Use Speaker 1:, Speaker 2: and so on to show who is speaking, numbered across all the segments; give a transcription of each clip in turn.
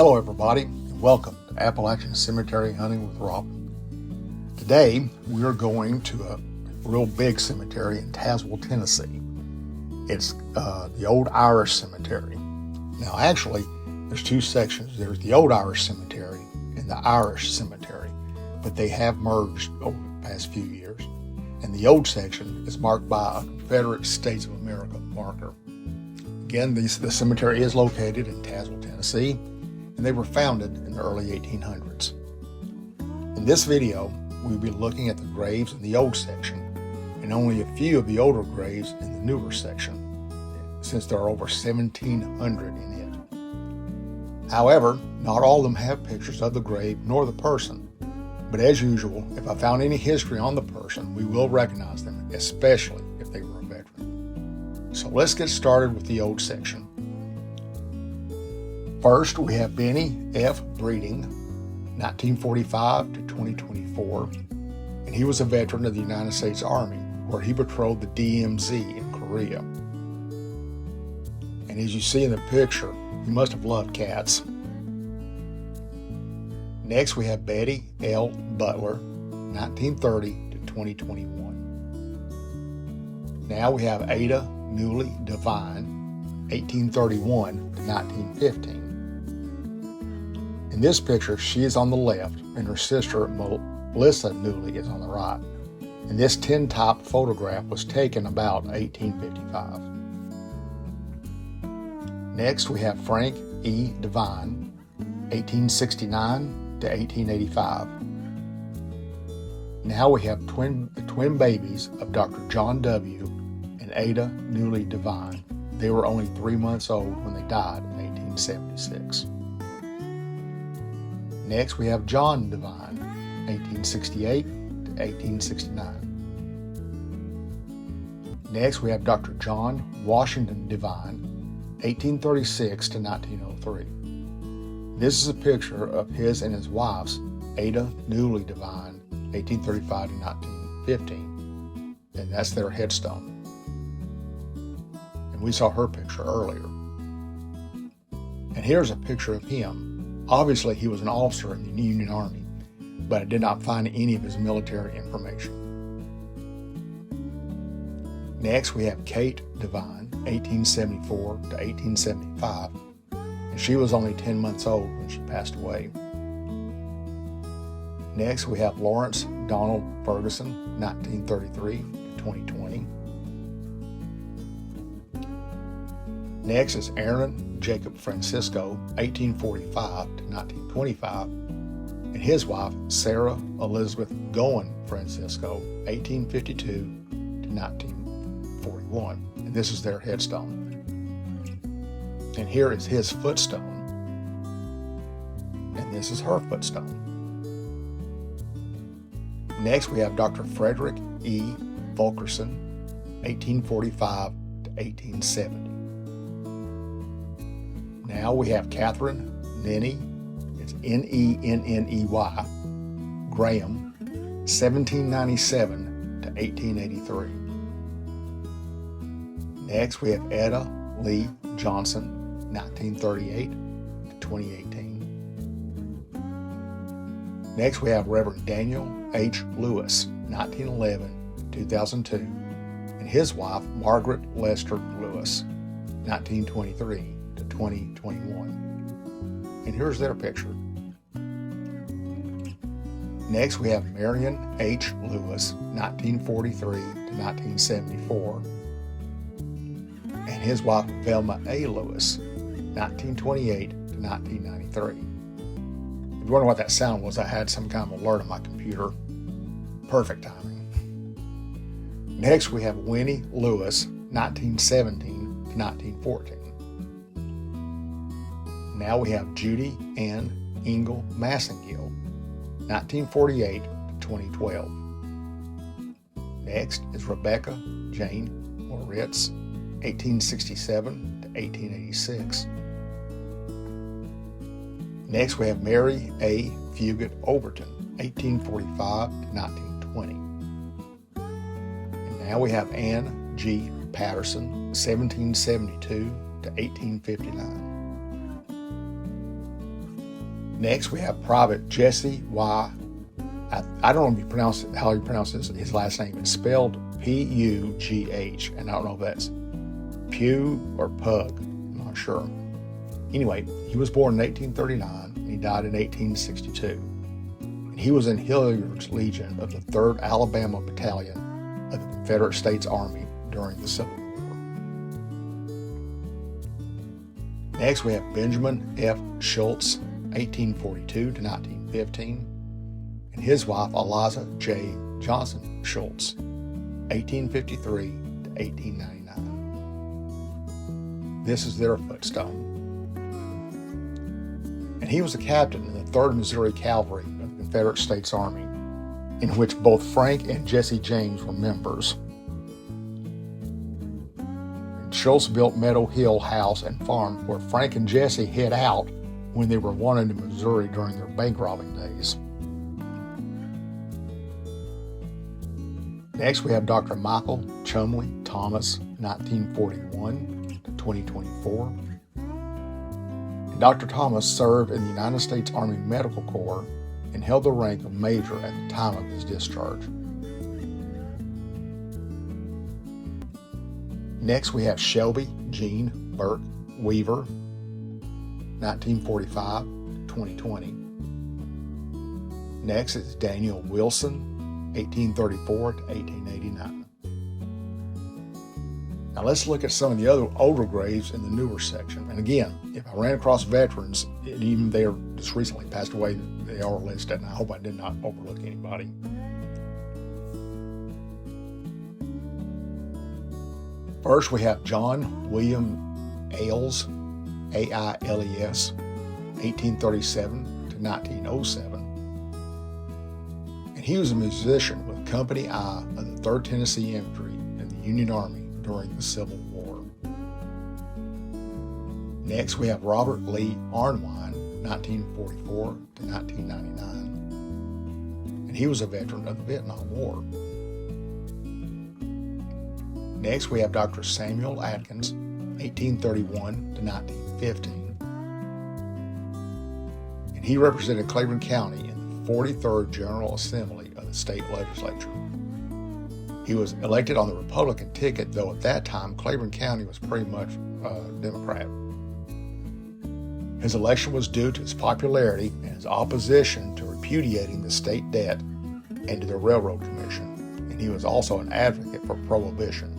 Speaker 1: Hello everybody, and welcome to Appalachian Cemetery Hunting with Robin. Today we are going to a real big cemetery in Tazewell, Tennessee. It's the Old Irish Cemetery. Now actually there's two sections. There's the Old Irish Cemetery and the Irish Cemetery, but they have merged over the past few years. And the old section is marked by a Confederate States of America marker. Again, the cemetery is located in Tazewell, Tennessee, and they were founded in the early 1800s. In this video, we'll be looking at the graves in the old section and only a few of the older graves in the newer section, since there are over 1,700 in it. However, not all of them have pictures of the grave nor the person, but as usual, if I found any history on the person, we will recognize them, especially if they were a veteran. So let's get started with the old section. First, we have Benny F. Breeding, 1945 to 2024, and he was a veteran of the United States Army, where he patrolled the DMZ in Korea. And as you see in the picture, he must have loved cats. Next, we have Betty L. Butler, 1930 to 2021. Now we have Ada Newley Devine, 1831 to 1915. In this picture, she is on the left, and her sister, Melissa Newley, is on the right. And this tintype photograph was taken about 1855. Next, we have Frank E. Devine, 1869 to 1885. Now we have the twin babies of Dr. John W. and Ada Newley Devine. They were only 3 months old when they died in 1876. Next, we have John Devine, 1868 to 1869. Next, we have Dr. John Washington Devine, 1836 to 1903. This is a picture of his and his wife's, Ada Newley Devine, 1835 to 1915, and that's their headstone. And we saw her picture earlier. And here's a picture of him. Obviously, he was an officer in the Union Army, but I did not find any of his military information. Next, we have Kate Devine, 1874 to 1875, and she was only 10 months old when she passed away. Next, we have Lawrence Donald Ferguson, 1933 to 2020. Next is Aaron Jacob Francisco, 1845 to 1925, and his wife, Sarah Elizabeth Goen Francisco, 1852 to 1941. And this is their headstone. And here is his footstone, and this is her footstone. Next, we have Dr. Frederick E. Fulkerson, 1845 to 1870. Now we have Catherine Nenny, it's Nenney, Graham, 1797 to 1883. Next, we have Etta Lee Johnson, 1938 to 2018. Next, we have Reverend Daniel H. Lewis, 1911 to 2002, and his wife, Margaret Lester Lewis, 1923 to 2021. And here's their picture. Next, we have Marion H. Lewis, 1943 to 1974, and his wife, Velma A. Lewis, 1928 to 1993. If you wonder what that sound was, I had some kind of alert on my computer. Perfect timing. Next, we have Winnie Lewis, 1917 to 1914. Now we have Judy Ann Engel Massengill, 1948 to 2012. Next is Rebecca Jane Moritz, 1867 to 1886. Next, we have Mary A. Fugit Overton, 1845 to 1920. And now we have Anne G. Patterson, 1772 to 1859. Next, we have Private Jesse Y. I don't know how you pronounce his last name. It's spelled P-U-G-H, and I don't know if that's Pew or Pug. I'm not sure. Anyway, he was born in 1839, and he died in 1862. And he was in Hilliard's Legion of the 3rd Alabama Battalion of the Confederate States Army during the Civil War. Next, we have Benjamin F. Schultz, 1842 to 1915, and his wife, Eliza J. Johnson Schultz, 1853 to 1899. This is their footstone. And he was a captain in the 3rd Missouri Cavalry of the Confederate States Army, in which both Frank and Jesse James were members. And Schultz built Meadow Hill House and Farm, where Frank and Jesse hid out when they were wanted in Missouri during their bank robbing days. Next, we have Dr. Michael Chumley Thomas, 1941 to 2024. And Dr. Thomas served in the United States Army Medical Corps and held the rank of major at the time of his discharge. Next, we have Shelby Jean Burke Weaver, 1945 to 2020. Next is Daniel Wilson, 1834 to 1889. Now let's look at some of the other older graves in the newer section. And again, if I ran across veterans, and even they are just recently passed away, they are listed, and I hope I did not overlook anybody. First, we have John William Ailes, A-I-L-E-S, 1837 to 1907. And he was a musician with Company I of the 3rd Tennessee Infantry in the Union Army during the Civil War. Next, we have Robert Lee Arnwine, 1944 to 1999. And he was a veteran of the Vietnam War. Next, we have Dr. Samuel Atkins, 1831 to 1915. And he represented Claiborne County in the 43rd General Assembly of the state legislature. He was elected on the Republican ticket, though at that time Claiborne County was pretty much Democrat. His election was due to his popularity and his opposition to repudiating the state debt and to the Railroad Commission, and he was also an advocate for prohibition.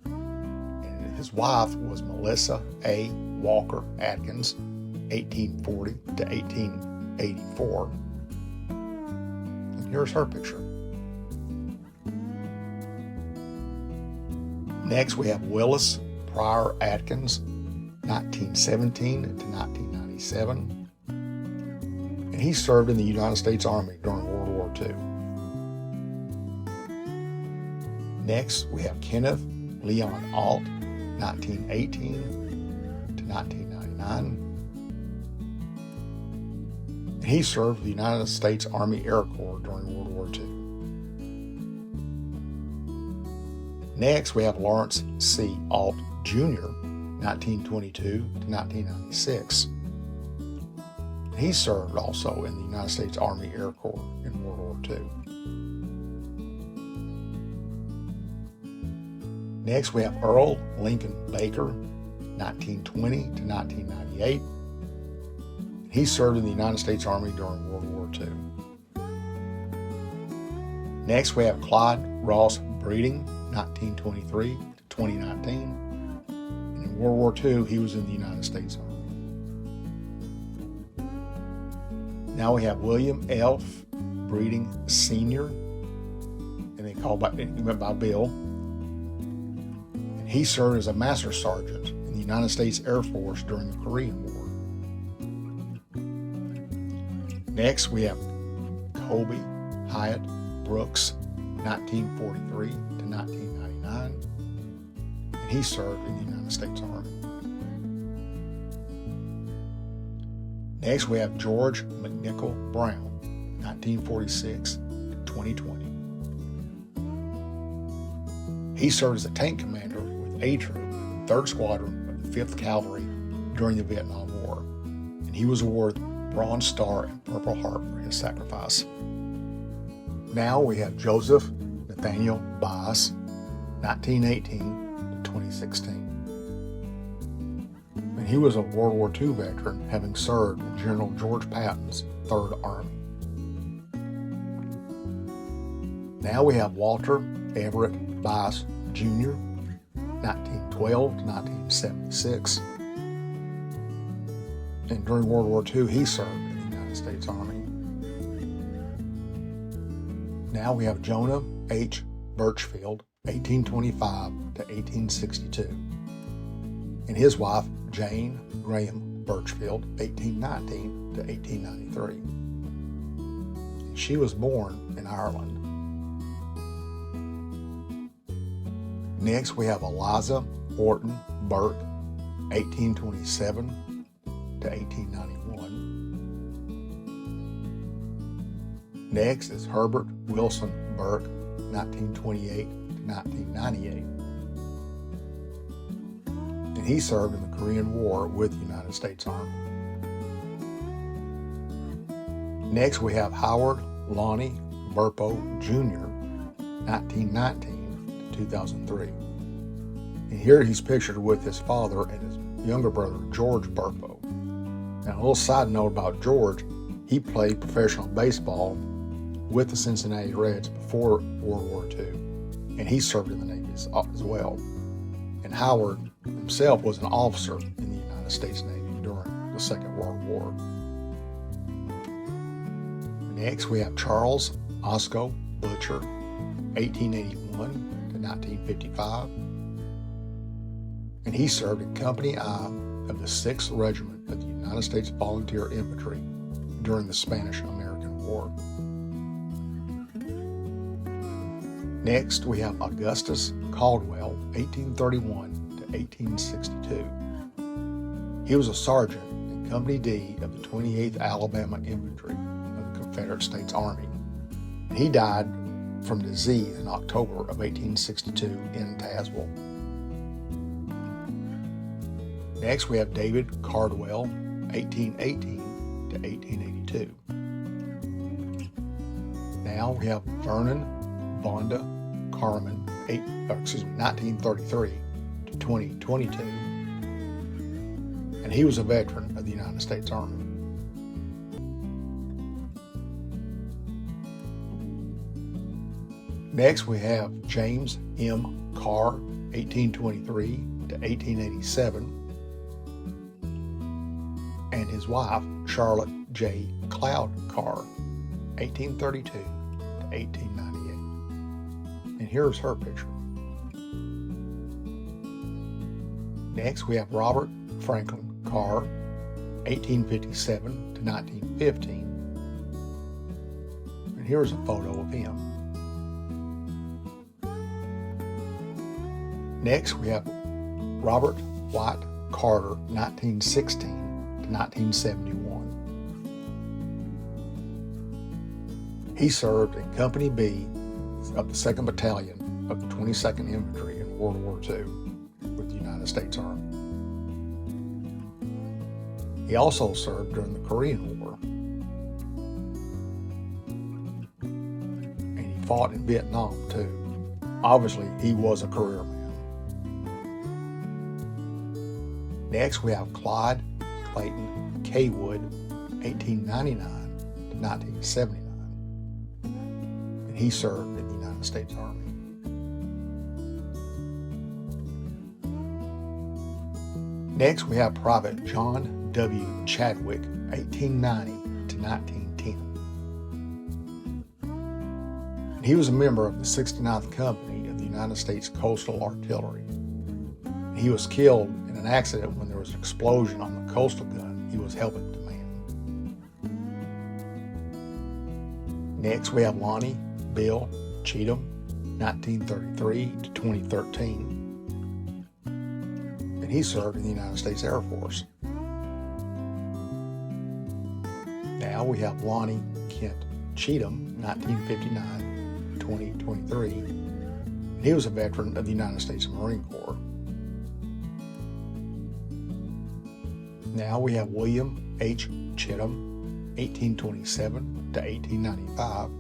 Speaker 1: And his wife was Melissa A. Walker Atkins, 1840 to 1884. And here's her picture. Next, we have Willis Pryor Atkins, 1917 to 1997. And he served in the United States Army during World War II. Next, we have Kenneth Leon Alt, 1918 to 1999. And he served the United States Army Air Corps during World War II. Next, we have Lawrence C. Alt, Jr., 1922 to 1996. And he served also in the United States Army Air Corps in World War II. Next, we have Earl Lincoln Baker, 1920 to 1998. He served in the United States Army during World War II. Next, we have Clyde Ross Breeding, 1923 to 2019. And in World War II, he was in the United States Army. Now we have William F. Breeding Sr., and he went by Bill. And he served as a master sergeant in the United States Air Force during the Korean War. Next, we have Colby Hyatt Brooks, 1943 to 1999, and he served in the United States Army. Next, we have George McNichol Brown, 1946 to 2020. He served as a tank commander with A Troop, 3rd Squadron of the 5th Cavalry during the Vietnam War, and and he was awarded Bronze Star and Purple Heart for his sacrifice. Now we have Joseph Nathaniel Bass, 1918 to 2016. And he was a World War II veteran, having served in General George Patton's Third Army. Now we have Walter Everett Bass Jr., 1912 to 1976. And during World War II, he served in the United States Army. Now we have Jonah H. Birchfield, 1825 to 1862. And his wife, Jane Graham Birchfield, 1819 to 1893. And she was born in Ireland. Next, we have Eliza Orton Burke, 1827 to 1891. Next is Herbert Wilson Burke, 1928 to 1998. And he served in the Korean War with the United States Army. Next, we have Howard Lonnie Burpo Jr., 1919 to 2003. And here he's pictured with his father and his younger brother, George Burpo. Now, a little side note about George, he played professional baseball with the Cincinnati Reds before World War II, and he served in the Navy as well. And Howard himself was an officer in the United States Navy during the Second World War. Next, we have Charles Osco Butcher, 1881 to 1955. And he served in Company I of the 6th Regiment of the United States Volunteer Infantry during the Spanish-American War. Next, we have Augustus Caldwell, 1831 to 1862. He was a sergeant in Company D of the 28th Alabama Infantry of the Confederate States Army. And he died from disease in October of 1862 in Tazewell. Next, we have David Cardwell, 1818 to 1882. Now we have Vernon Vonda Carmen, 1933 to 2022. And he was a veteran of the United States Army. Next, we have James M. Carr, 1823 to 1887, and his wife, Charlotte J. Cloud Carr, 1832 to 1898. And here's her picture. Next, we have Robert Franklin Carr, 1857 to 1915. And here's a photo of him. Next, we have Robert White Carter, 1916 to 1971. He served in Company B of the 2nd Battalion of the 22nd Infantry in World War II with the United States Army. He also served during the Korean War. And he fought in Vietnam too. Obviously, he was a career man. Next, we have Clyde Clayton Kaywood, 1899 to 1979. And he served in the United States Army. Next, we have Private John W. Chadwick, 1890 to 1910. And he was a member of the 69th Company of the United States Coastal Artillery. And he was killed in an accident when there was an explosion on the coastal gun he was helping to man. Next, we have Lonnie Bill Cheatham, 1933 to 2013. And he served in the United States Air Force. Now we have Lonnie Kent Cheatham, 1959 to 2023. And he was a veteran of the United States Marine Corps. Now we have William H. Chittum, 1827 to 1895,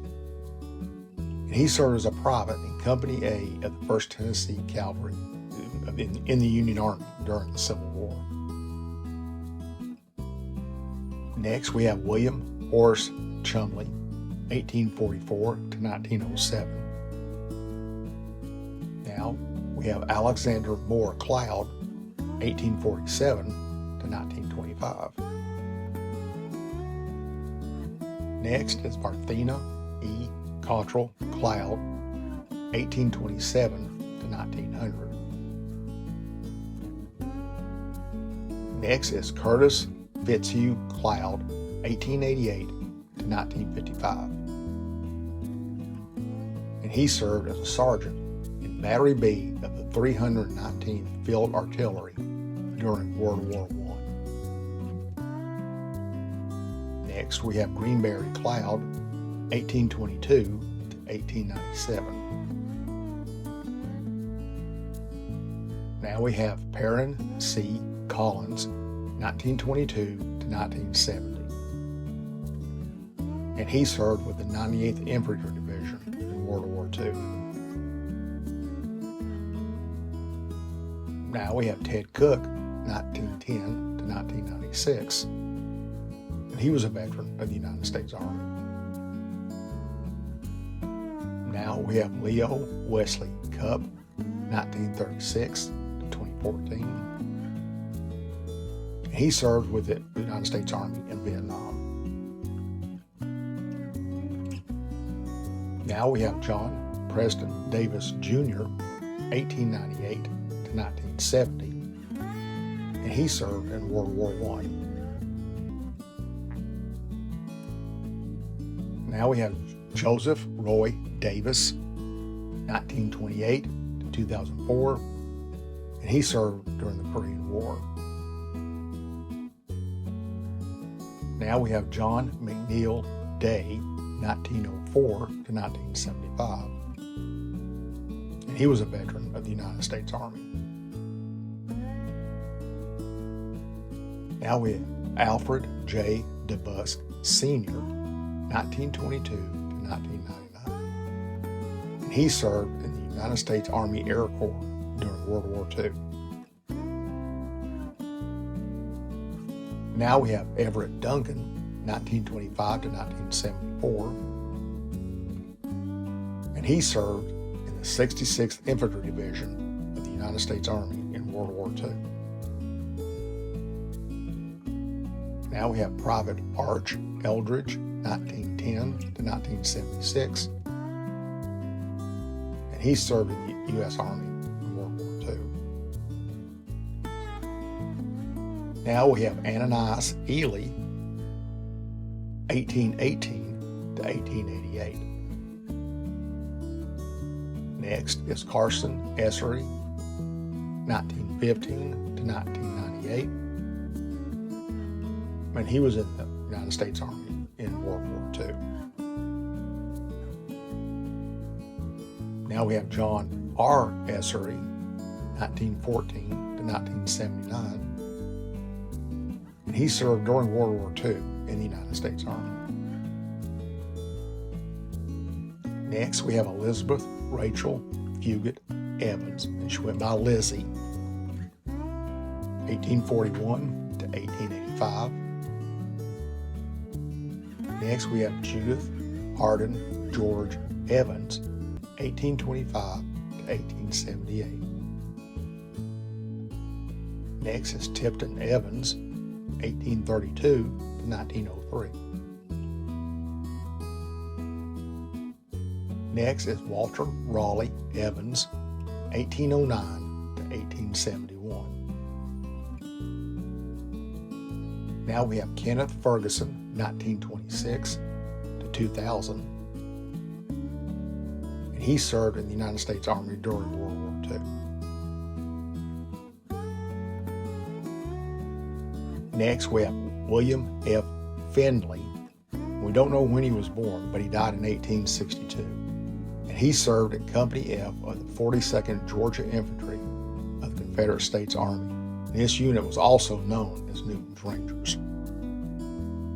Speaker 1: and he served as a private in Company A of the 1st Tennessee Cavalry in the Union Army during the Civil War. Next, we have William Horace Chumley, 1844 to 1907. Now, we have Alexander Moore Cloud, 1847 to 1925. Next is Parthena E. Cottrell Cloud, 1827 to 1900. Next is Curtis Fitzhugh Cloud, 1888 to 1955. And he served as a sergeant in Battery B of the 319th Field Artillery during World War I. Next, we have Greenberry Cloud, 1822 to 1897. Now we have Perrin C. Collins, 1922 to 1970. And he served with the 98th Infantry Division in World War II. Now we have Ted Cook, 1910 to 1996. And he was a veteran of the United States Army. Now we have Leo Wesley Cupp, 1936 to 2014. And he served with the United States Army in Vietnam. Now we have John Preston Davis Jr., 1898 to 1970, and he served in World War I. Now we have Joseph Roy Davis, 1928 to 2004, and he served during the Korean War. Now we have John McNeil Day, 1904 to 1975, and he was a veteran of the United States Army. Now we have Alfred J. DeBusk Sr., 1922 to 1999, and he served in the United States Army Air Corps during World War II. Now we have Everett Duncan, 1925 to 1974, and he served in the 66th Infantry Division of the United States Army in World War II. Now we have Private Arch Eldridge, 1910 to 1976, and he served in the U.S. Army in World War II. Now we have Ananias Ely, 1818 to 1888. Next is Carson Essery, 1915 to 1998, and he was in the United States Army in World War II. Now we have John R. Essery, 1914 to 1979, and he served during World War II in the United States Army. Next, we have Elizabeth Rachel Fugit Evans, and she went by Lizzie, 1841 to 1885. Next, we have Judith Hardin George Evans, 1825 to 1878. Next is Tipton Evans, 1832 to 1903. Next is Walter Raleigh Evans, 1809 to 1871. Now we have Kenneth Ferguson, 1926 to 2000, and he served in the United States Army during World War II. Next, we have William F. Findley. We don't know when he was born, but he died in 1862, and he served at Company F of the 42nd Georgia Infantry of the Confederate States Army. This unit was also known as Newton's Rangers.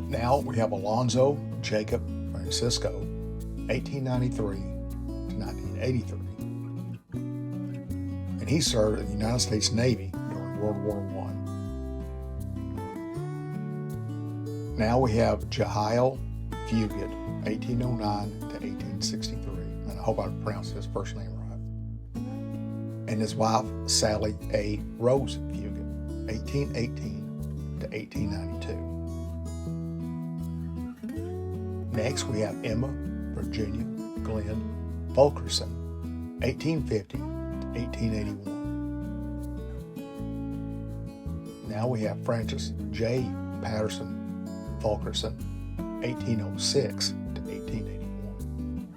Speaker 1: Now we have Alonzo Jacob Francisco, 1893 to 1983. And he served in the United States Navy during World War I. Now we have Jehiel Fugit, 1809 to 1863. And I hope I pronounced his first name right. And his wife, Sally A. Rose Fugit, 1818 to 1892. Next, we have Emma Virginia Glenn Fulkerson, 1850 to 1881. Now we have Francis J. Patterson Fulkerson, 1806 to 1881.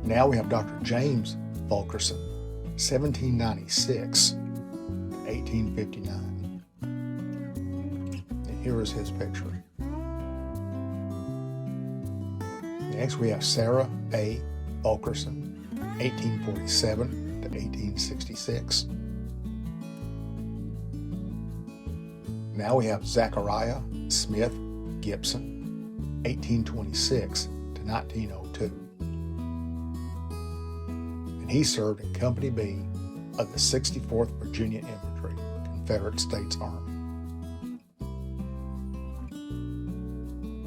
Speaker 1: Now we have Dr. James Fulkerson, 1796 to 1859. And here is his picture. Next, we have Sarah A. Fulkerson, 1847 to 1866. Now we have Zachariah Smith Gibson, 1826 to 1902. And he served in Company B of the 64th Virginia Infantry, Confederate States Army.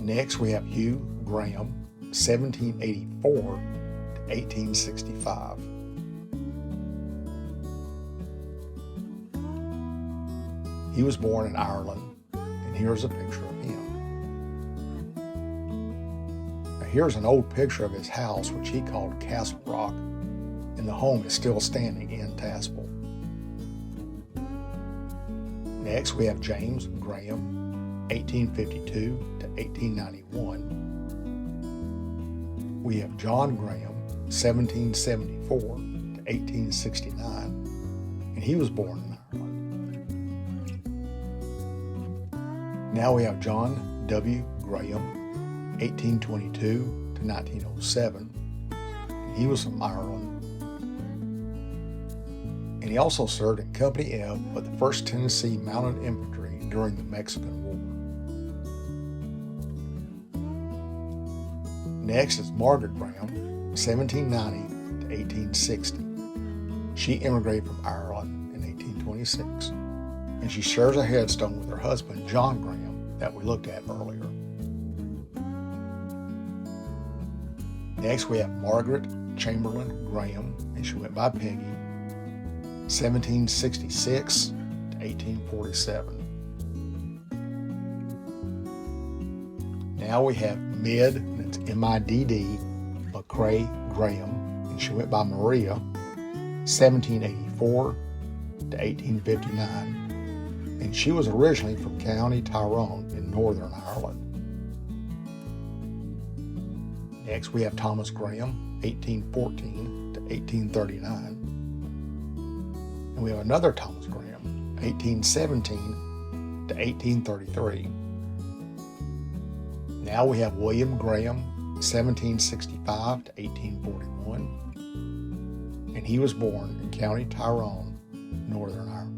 Speaker 1: Next, we have Hugh Graham, 1784 to 1865. He was born in Ireland, and here's a picture of him. Now here's an old picture of his house, which he called Castle Rock, and the home is still standing in Tazewell. Next, we have James Graham, 1852 to 1891. We have John Graham, 1774 to 1869, and he was born in Ireland. Now we have John W. Graham, 1822 to 1907, and he was from Ireland. And he also served in Company F with the 1st Tennessee Mounted Infantry during the Mexican War. Next is Margaret Graham, 1790 to 1860. She immigrated from Ireland in 1826, and she shares a headstone with her husband, John Graham, that we looked at earlier. Next, we have Margaret Chamberlain Graham, and she went by Peggy, 1766 to 1847. Now we have Mid, and it's M-I-D-D, LaCrae Graham, and she went by Maria, 1784 to 1859. And she was originally from County Tyrone in Northern Ireland. Next, we have Thomas Graham, 1814 to 1839. And we have another Thomas Graham, 1817 to 1833. Now we have William Graham, 1765 to 1841. And he was born in County Tyrone, Northern Ireland.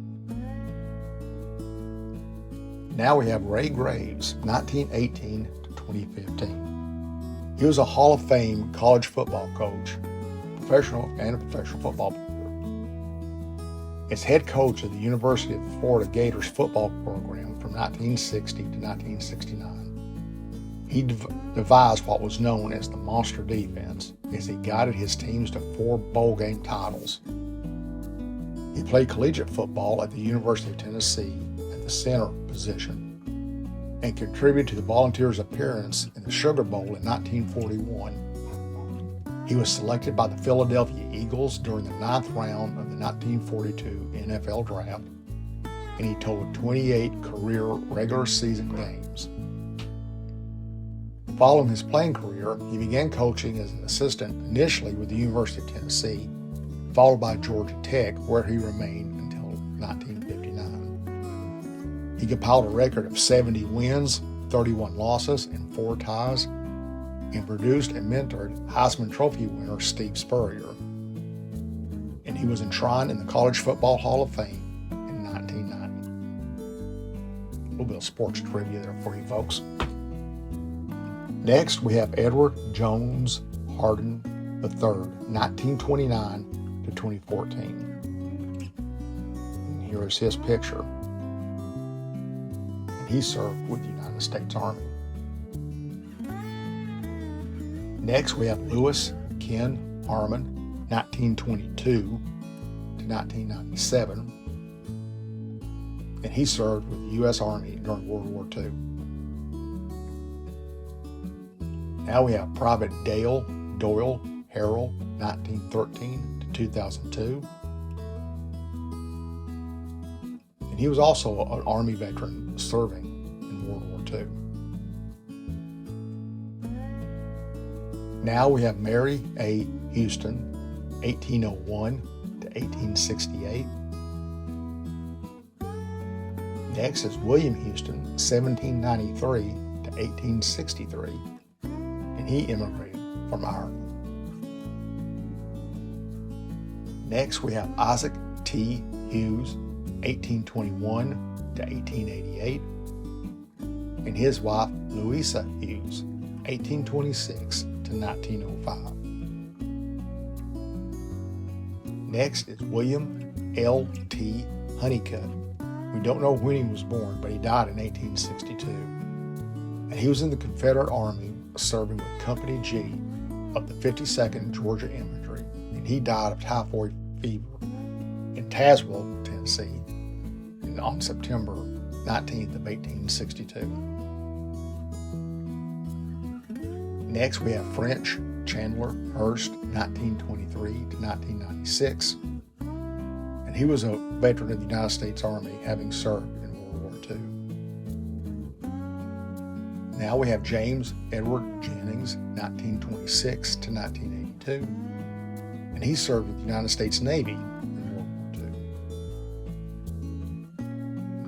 Speaker 1: Now we have Ray Graves, 1918 to 2015. He was a Hall of Fame college football coach, professional football player. As head coach of the University of Florida Gators football program from 1960 to 1969. He devised what was known as the Monster Defense as he guided his teams to 4 bowl game titles. He played collegiate football at the University of Tennessee at the center position and contributed to the Volunteers' appearance in the Sugar Bowl in 1941. He was selected by the Philadelphia Eagles during the 9th round of the 1942 NFL Draft, and he totaled 28 career regular season games. Following his playing career, he began coaching as an assistant initially with the University of Tennessee, followed by Georgia Tech, where he remained until 1959. He compiled a record of 70 wins, 31 losses, and 4 ties, and produced and mentored Heisman Trophy winner Steve Spurrier. And he was enshrined in the College Football Hall of Fame in 1990. little bit of sports trivia there for you folks. Next, we have Edward Jones Hardin III, 1929 to 2014. And here is his picture. And he served with the United States Army. Next, we have Lewis Ken Harmon, 1922 to 1997. And he served with the U.S. Army during World War II. Now we have Private Dale Doyle Harrell, 1913 to 2002. And he was also an Army veteran serving in World War II. Now we have Mary A. Houston, 1801 to 1868. Next is William Houston, 1793 to 1863, and he immigrated from Ireland. Next, we have Isaac T. Hughes, 1821 to 1888, and his wife, Louisa Hughes, 1826 to 1905. Next is William L. T. Honeycutt. We don't know when he was born, but he died in 1862. And he was in the Confederate Army serving with Company G of the 52nd Georgia Infantry, and he died of typhoid fever in Tazewell, Tennessee, on September 19th of 1862. Next, we have French Chandler Hurst, 1923 to 1996. And he was a veteran of the United States Army, having served in World War II. Now we have James Edward Jennings, 1926 to 1982. And he served with the United States Navy in World War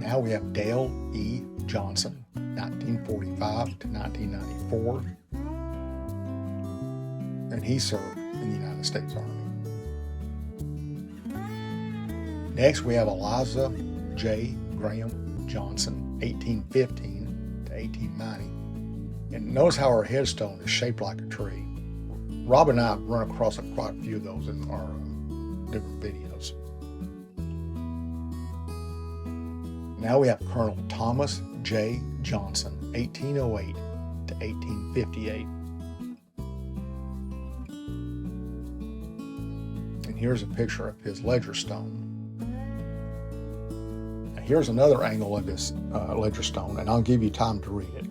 Speaker 1: II. Now we have Dale E. Johnson, 1945 to 1994. And he served in the United States Army. Next, we have Eliza J. Graham Johnson, 1815 to 1890. And notice how her headstone is shaped like a tree. Rob and I have run across quite a few of those in our different videos. Now we have Colonel Thomas J. Johnson, 1808 to 1858. And here's a picture of his ledger stone. Here's another angle of this ledger stone, and I'll give you time to read it.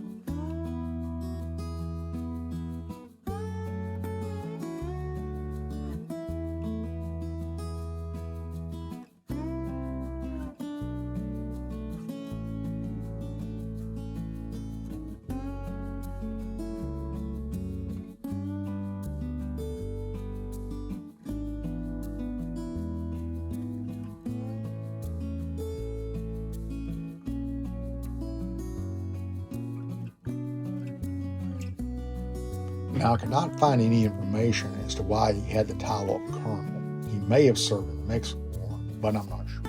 Speaker 1: Now, I cannot find any information as to why he had the title of colonel. He may have served in the Mexican War, but I'm not sure.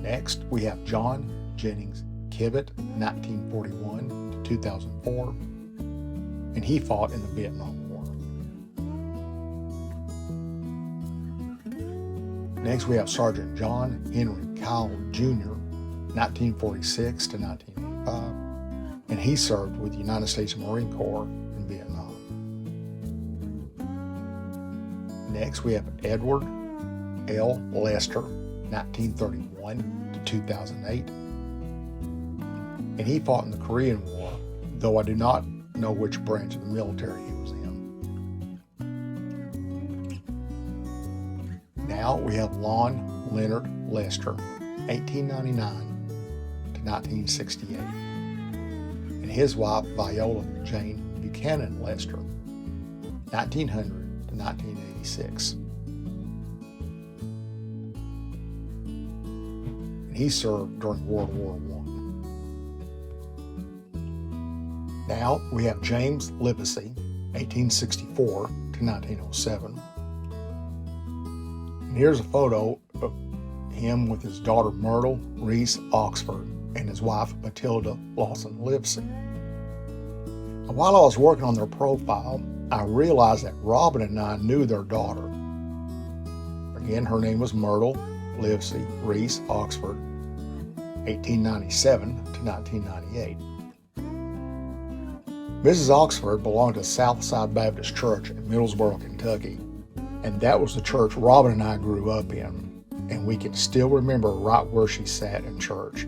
Speaker 1: Next, we have John Jennings Kivett, 1941 to 2004, and he fought in the Vietnam War. Next, we have Sergeant John Henry Kyle Jr., 1946 to 1985. And he served with the United States Marine Corps in Vietnam. Next, we have Edward L. Lester, 1931 to 2008. And he fought in the Korean War, though I do not know which branch of the military he was in. Now we have Lon Leonard Lester, 1899 to 1968. And his wife, Viola Jane Buchanan Lester, 1900 to 1986. And he served during World War I. Now we have James Livesey, 1864 to 1907. And here's a photo of him with his daughter Myrtle Reese Oxford and his wife Matilda Lawson Livesey. And while I was working on their profile, I realized that Robin and I knew their daughter. Again, her name was Myrtle Livesey Reese Oxford, 1897 to 1998. Mrs. Oxford belonged to Southside Baptist Church in Middlesboro, Kentucky, and that was the church Robin and I grew up in, and we can still remember right where she sat in church.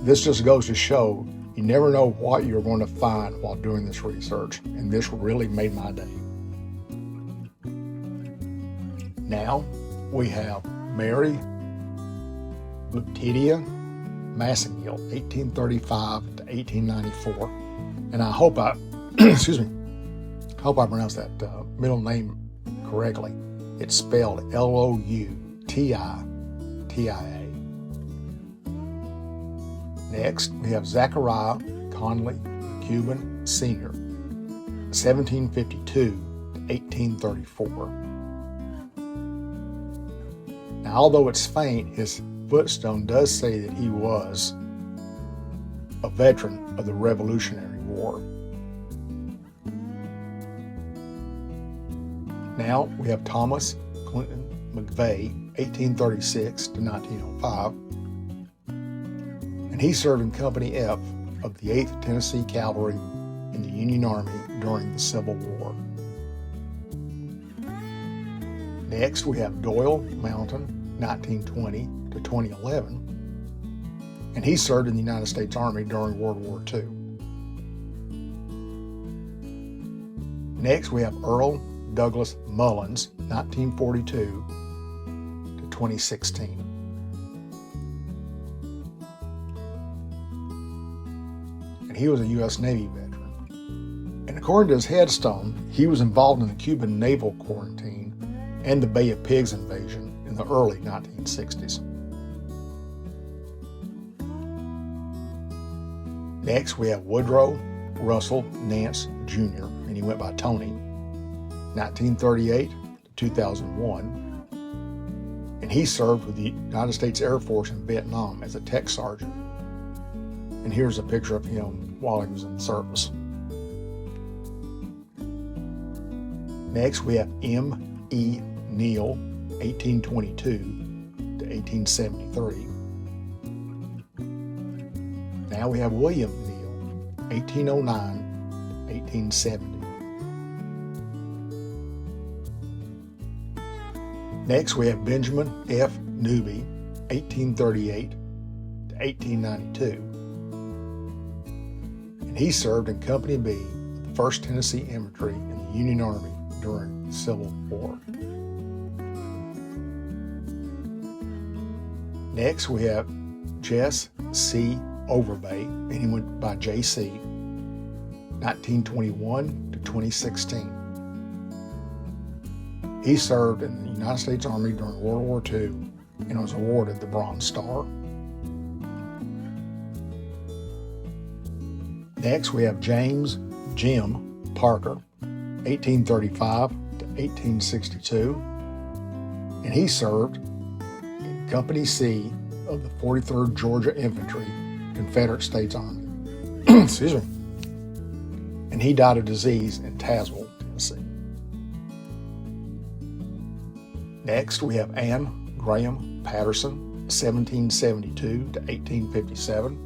Speaker 1: This just goes to show you never know what you're going to find while doing this research, and this really made my day. Now we have Mary Lutitia Massengill, 1835 to 1894, and I hope I, hope I pronounced that middle name correctly. It's spelled Loutia. Next, we have Zachariah Conley Cuban Sr., 1752 to 1834. Now, although it's faint, his footstone does say that he was a veteran of the Revolutionary War. Now we have Thomas Clinton McVeigh, 1836 to 1905, and he served in Company F of the 8th Tennessee Cavalry in the Union Army during the Civil War. Next, we have Doyle Mountain, 1920 to 2011, and he served in the United States Army during World War II. Next, we have Earl Douglas Mullins, 1942 to 2016. And he was a U.S. Navy veteran. And according to his headstone, he was involved in the Cuban naval quarantine and the Bay of Pigs invasion in the early 1960s. Next, we have Woodrow Russell Nance Jr., and he went by Tony, 1938 to 2001, and he served with the United States Air Force in Vietnam as a tech sergeant. And here's a picture of him while he was in service. Next, we have M.E. Neal, 1822 to 1873. Now we have William Neal, 1809 to 1870. Next, we have Benjamin F. Newby, 1838 to 1892. And he served in Company B of the 1st Tennessee Infantry in the Union Army during the Civil War. Next, we have Jess C. Overbay, and he went by J.C., 1921 to 2016. He served in the United States Army during World War II and was awarded the Bronze Star. Next, we have James Jim Parker, 1835 to 1862, and he served in Company C of the 43rd Georgia Infantry, Confederate States Army. Excuse me. And he died of disease in Tazewell, Tennessee. Next, we have Anne Graham Patterson, 1772 to 1857,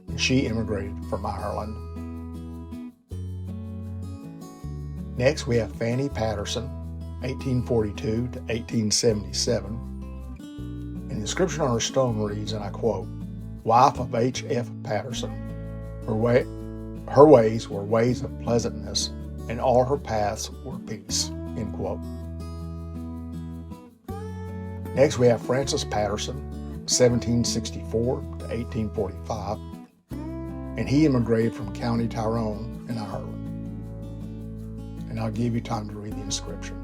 Speaker 1: and she immigrated from Ireland. Next, we have Fanny Patterson, 1842 to 1877, and the inscription on her stone reads, and I quote, "Wife of H.F. Patterson, her ways were ways of pleasantness, and all her paths were peace," end quote. Next, we have Francis Patterson, 1764 to 1845, and he immigrated from County Tyrone in Ireland. And I'll give you time to read the inscription.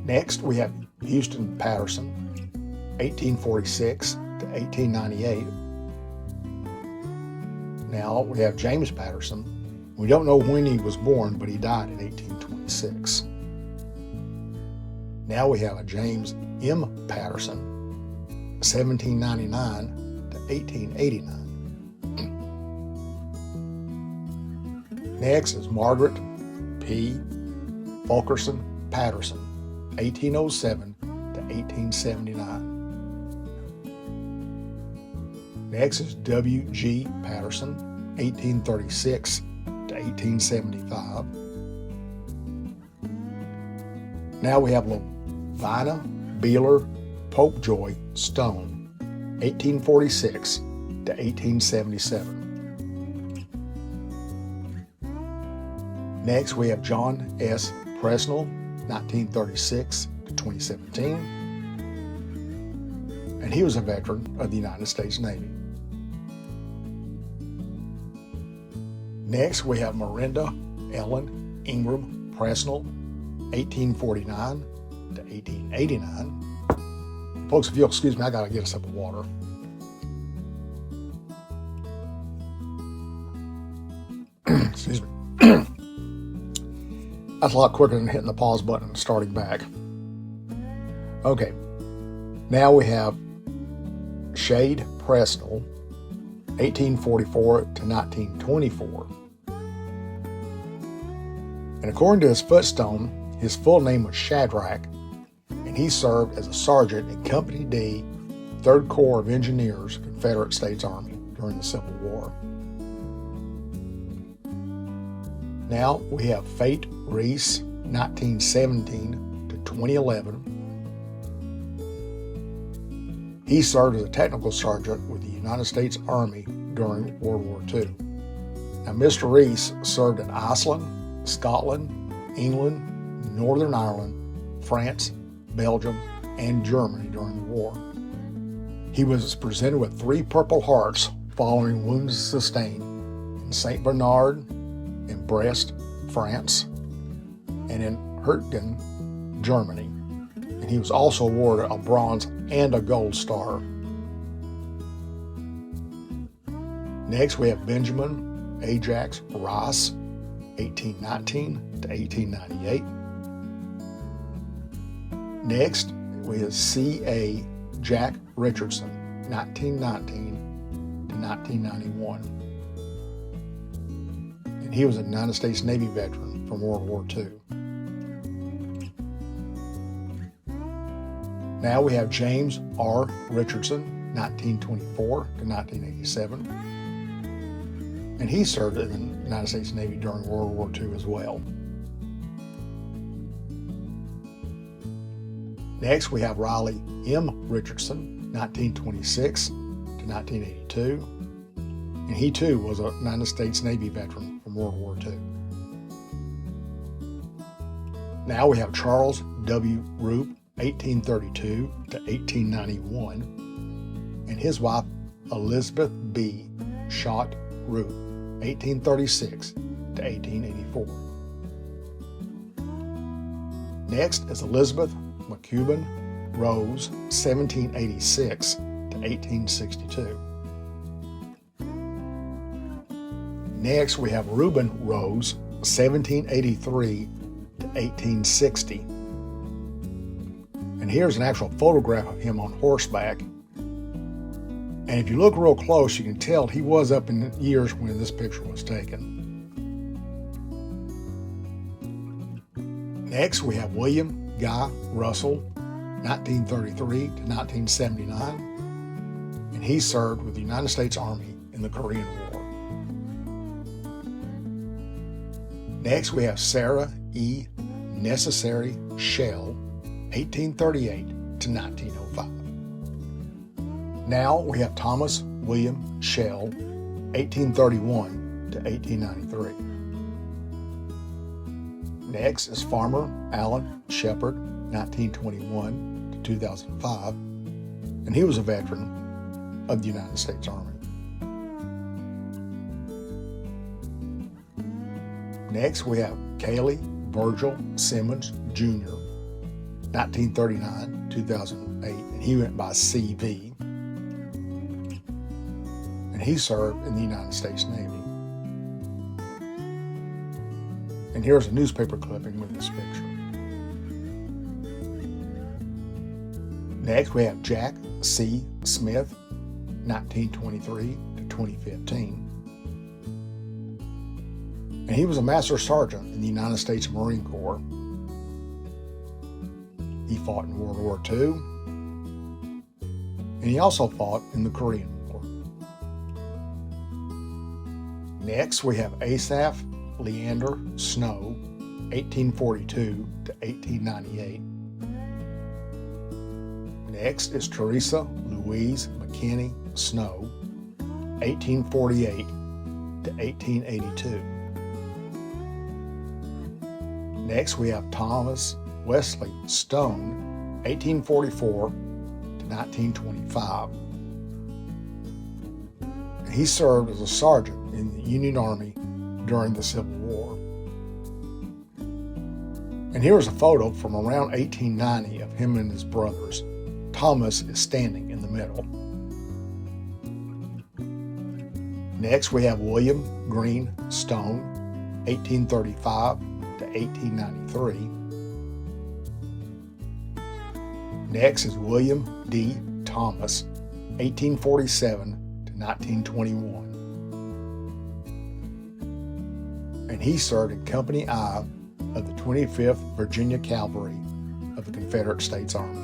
Speaker 1: Next, we have Houston Patterson, 1846 to 1898. Now we have James Patterson. We don't know when he was born, but he died in 1826. Now we have a James M. Patterson, 1799 to 1889. Next is Margaret P. Fulkerson Patterson, 1807 to 1879. Next is W.G. Patterson, 1836 to 1875. Now we have Lavina Beeler Popejoy Stone, 1846 to 1877. Next we have John S. Presnell, 1936 to 2017. And he was a veteran of the United States Navy. Next, we have Miranda Ellen Ingram Presnell, 1849 to 1889. Folks, if you'll excuse me, I gotta get a sip of water. Excuse me. That's a lot quicker than hitting the pause button and starting back. Okay, now we have Shade Presnell, 1844 to 1924. And according to his footstone, his full name was Shadrach, and he served as a sergeant in Company D, 3rd Corps of Engineers, Confederate States Army during the Civil War. Now we have Fate Reese, 1917 to 2011. He served as a technical sergeant with the United States Army during World War II. Now, Mr. Reese served in Iceland, Scotland, England, Northern Ireland, France, Belgium, and Germany during the war. He was presented with 3 Purple Hearts following wounds sustained in St. Bernard, in Brest, France, and in Hürtgen, Germany. And he was also awarded a Bronze and a Gold Star. Next, we have Benjamin Ajax Rice, 1819 to 1898. Next, we have C.A. Jack Richardson, 1919 to 1991. And he was a United States Navy veteran from World War II. Now we have James R. Richardson, 1924 to 1987. And he served in the United States Navy during World War II as well. Next, we have Riley M. Richardson, 1926 to 1982. And he too was a United States Navy veteran from World War II. Now we have Charles W. Roop, 1832 to 1891, and his wife Elizabeth B. Schott Roop, 1836 to 1884. Next is Elizabeth McCubbin Rose, 1786 to 1862. Next we have Reuben Rose, 1783 to 1860. And here's an actual photograph of him on horseback. And if you look real close, you can tell he was up in years when this picture was taken. Next, we have William Guy Russell, 1933 to 1979. And he served with the United States Army in the Korean War. Next, we have Sarah E. Necessary Shell, 1838 to 1905. Now we have Thomas William Shell, 1831 to 1893. Next is Farmer Allen Shepard, 1921 to 2005, and he was a veteran of the United States Army. Next we have Caley Virgil Simmons Jr., 1939 2008, and he went by CV. he served in the United States Navy. And here's a newspaper clipping with this picture. Next, we have Jack C. Smith, 1923 to 2015. And he was a Master Sergeant in the United States Marine Corps. He fought in World War II, and he also fought in the Korean War. Next, we have Asaph Leander Snow, 1842 to 1898. Next is Teresa Louise McKinney Snow, 1848 to 1882. Next, we have Thomas Wesley Stone, 1844 to 1925. He served as a sergeant in the Union Army during the Civil War. And here's a photo from around 1890 of him and his brothers. Thomas is standing in the middle. Next, we have William Green Stone, 1835 to 1893. Next is William D. Thomas, 1847 to 1921. And he served in Company I of the 25th Virginia Cavalry of the Confederate States Army.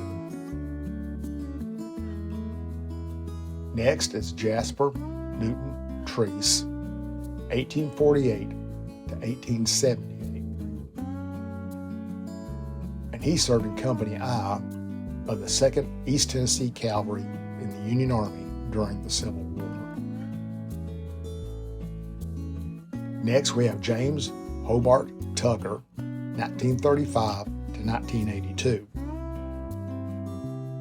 Speaker 1: Next is Jasper Newton Treese, 1848 to 1878. And he served in Company I of the 2nd East Tennessee Cavalry in the Union Army during the Civil War. Next, we have James Hobart Tucker, 1935 to 1982.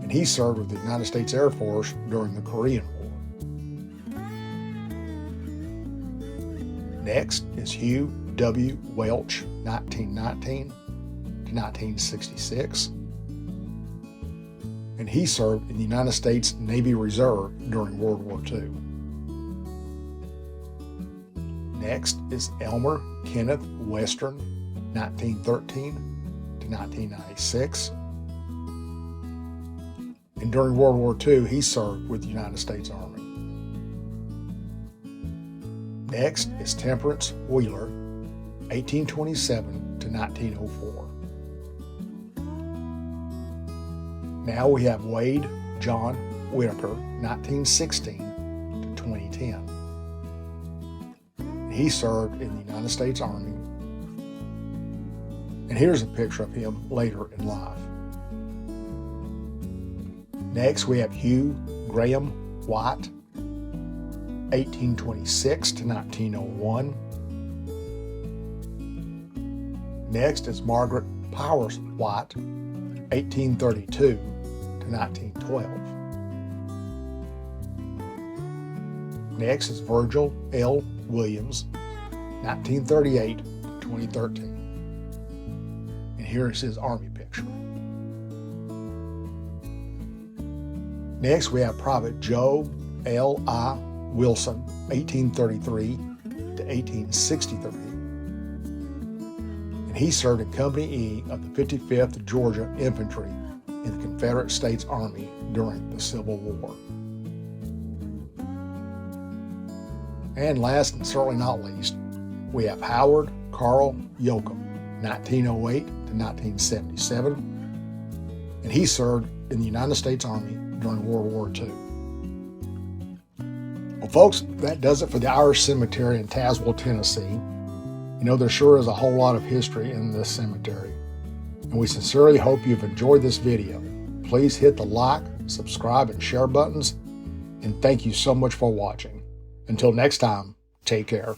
Speaker 1: And he served with the United States Air Force during the Korean War. Next is Hugh W. Welch, 1919 to 1966. And he served in the United States Navy Reserve during World War II. Next is Elmer Kenneth Western, 1913 to 1996. And during World War II, he served with the United States Army. Next is Temperance Wheeler, 1827 to 1904. Now we have Wade John Whitaker, 1916 to 2010. He served in the United States Army. And here's a picture of him later in life. Next, we have Hugh Graham White, 1826 to 1901. Next is Margaret Powers White, 1832 to 1912. Next is Virgil L. Williams, 1938 to 2013. And here is his Army picture. Next, we have Private Joe L. I. Wilson, 1833 to 1863. And he served in Company E of the 55th Georgia Infantry in the Confederate States Army during the Civil War. And last and certainly not least, we have Howard Carl Yoakum, 1908 to 1977. And he served in the United States Army during World War II. Well, folks, that does it for the Irish Cemetery in Tazewell, Tennessee. You know, there sure is a whole lot of history in this cemetery. And we sincerely hope you've enjoyed this video. Please hit the like, subscribe, and share buttons. And thank you so much for watching. Until next time, take care.